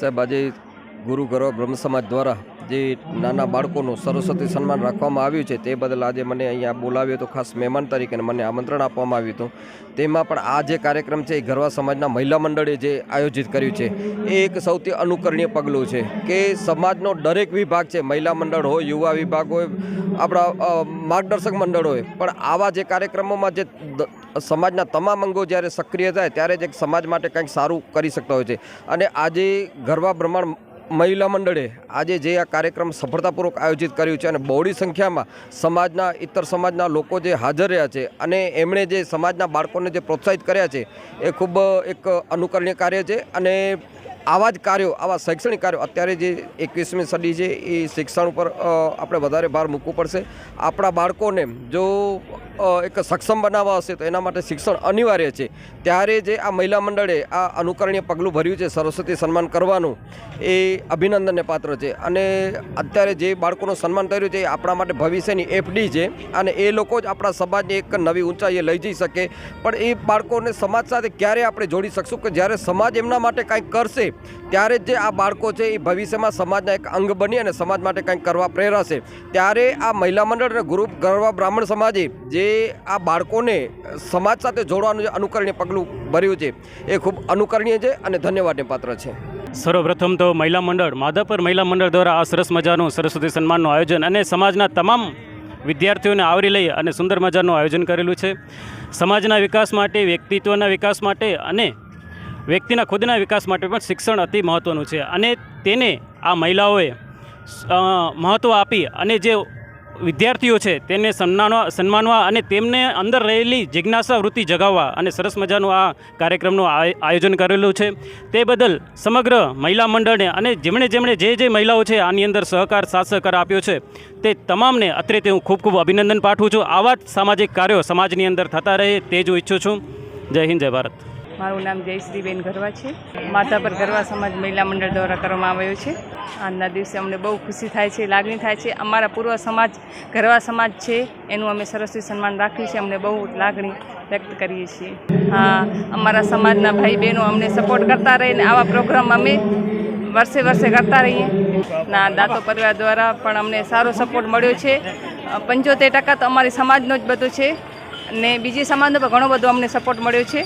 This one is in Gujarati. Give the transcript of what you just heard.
સાહેબ, આજે ગુરુ ગરવા બ્રહ્મ સમાજ દ્વારા જે નાના બાળકોનું સરસ્વતી સન્માન રાખવામાં આવ્યું છે તે બદલ આજે મને અહીંયા બોલાવ્યો હતો ખાસ મહેમાન તરીકે મને આમંત્રણ આપવામાં આવ્યું હતું. તેમાં પણ આ જે કાર્યક્રમ છે એ ગરવા સમાજના મહિલા મંડળે જે આયોજિત કર્યું છે એ એક સૌથી અનુકરણીય પગલું છે કે સમાજનો દરેક વિભાગ છે, મહિલા મંડળ હોય, યુવા વિભાગ હોય, આપણા માર્ગદર્શક મંડળ હોય, પણ આવા જે કાર્યક્રમોમાં જે સમાજના તમામ અંગો જ્યારે સક્રિય થાય ત્યારે જ એક સમાજ માટે કંઈક સારું કરી શકતા હોય છે. અને આજે ગરવા બ્રહ્માંડ મહિલા મંડળે આજે જે આ કાર્યક્રમ સફળતાપૂર્વક આયોજિત કર્યું છે અને બહોળી સંખ્યામાં સમાજના ઇતર સમાજના લોકો જે હાજર રહ્યા છે અને એમણે જે સમાજના બાળકોને જે પ્રોત્સાહિત કર્યા છે એ ખૂબ એક અનુકરણીય કાર્ય છે. અને આવા જ કાર્યો, આવા શૈક્ષણિક કાર્યો, અત્યારે જે 21મી સદી છે એ શિક્ષણ ઉપર આપણે વધારે ભાર મૂકવું પડશે. આપણા બાળકોને જો એક સક્ષમ બનાવવા હશે તો એના માટે શિક્ષણ અનિવાર્ય છે. ત્યારે જે આ મહિલા મંડળે આ અનુકરણીય પગલું ભર્યું છે સરસ્વતી સન્માન કરવાનું, એ અભિનંદનને પાત્ર છે. અને અત્યારે જે બાળકોનું સન્માન થયું છે એ આપણા માટે ભવિષ્યની એફડી છે અને એ લોકો જ આપણા સમાજને એક નવી ઊંચાઈએ લઈ જઈ શકે. પણ એ બાળકોને સમાજ સાથે ક્યારે આપણે જોડી શકશું કે જ્યારે સમાજ એમના માટે કાંઈક કરશે ત્યારે જ જે આ બાળકો છે એ ભવિષ્યમાં સમાજના એક અંગ બની અને સમાજ માટે કંઈક કરવા પ્રેરાશે. ત્યારે આ મહિલા મંડળ અને ગુરુ ગરવા બ્રાહ્મણ સમાજે જે આ બાળકોને સમાજ સાથે જોડવાનું જે અનુકરણીય પગલું ભર્યું છે એ ખૂબ અનુકરણીય છે અને ધન્યવાદને પાત્ર છે. સર્વપ્રથમ તો મહિલા મંડળ, માધાપર મહિલા મંડળ દ્વારા આ સરસ મજાનું સરસ્વતી સન્માનનું આયોજન અને સમાજના તમામ વિદ્યાર્થીઓને આવરી લઈ અને સુંદર મજાનું આયોજન કરેલું છે. સમાજના વિકાસ માટે, વ્યક્તિત્વના વિકાસ માટે અને વ્યક્તિના ખુદના વિકાસ માટે પણ શિક્ષણ અતિ મહત્ત્વનું છે અને તેને આ મહિલાઓએ મહત્ત્વ આપી અને જે વિદ્યાર્થીઓ છે તેને સન્માનવા અને તેમને અંદર રહેલી જિજ્ઞાસા વૃત્તિ જગાવવા અને સરસ મજાનું આ કાર્યક્રમનું આયોજન કરેલું છે. તે બદલ સમગ્ર મહિલા મંડળને અને જેમણે જે મહિલાઓ છે આની અંદર સાથ સહકાર આપ્યો છે તે તમામને અત્રે હું ખૂબ અભિનંદન પાઠવું છું. આવા જ સામાજિક કાર્યો સમાજની અંદર થતા રહે તે જ હું ઈચ્છું છું. જય હિન્દ, જય ભારત. મારું નામ જયશ્રીબેન ગરવા છે. માધાપર ગરવા સમાજ મહિલા મંડળ દ્વારા કરવામાં આવ્યું છે. આજના દિવસે અમને બહુ ખુશી થાય છે, લાગણી થાય છે. અમારા પૂર્વ સમાજ ગરવા સમાજ છે એનું અમે સરસ્વતી સન્માન રાખ્યું છે. અમને બહુ લાગણી વ્યક્ત કરીએ છીએ. હા, અમારા સમાજના ભાઈ બહેનો અમને સપોર્ટ કરતા રહે ને આવા પ્રોગ્રામ અમે વર્ષે કરતા રહીએ. ના દાતો પરિવાર દ્વારા પણ અમને સારો સપોર્ટ મળ્યો છે. 75% તો અમારી સમાજનો જ બધો છે ને બીજી સમાજનો પણ ઘણો બધો અમને સપોર્ટ મળ્યો છે.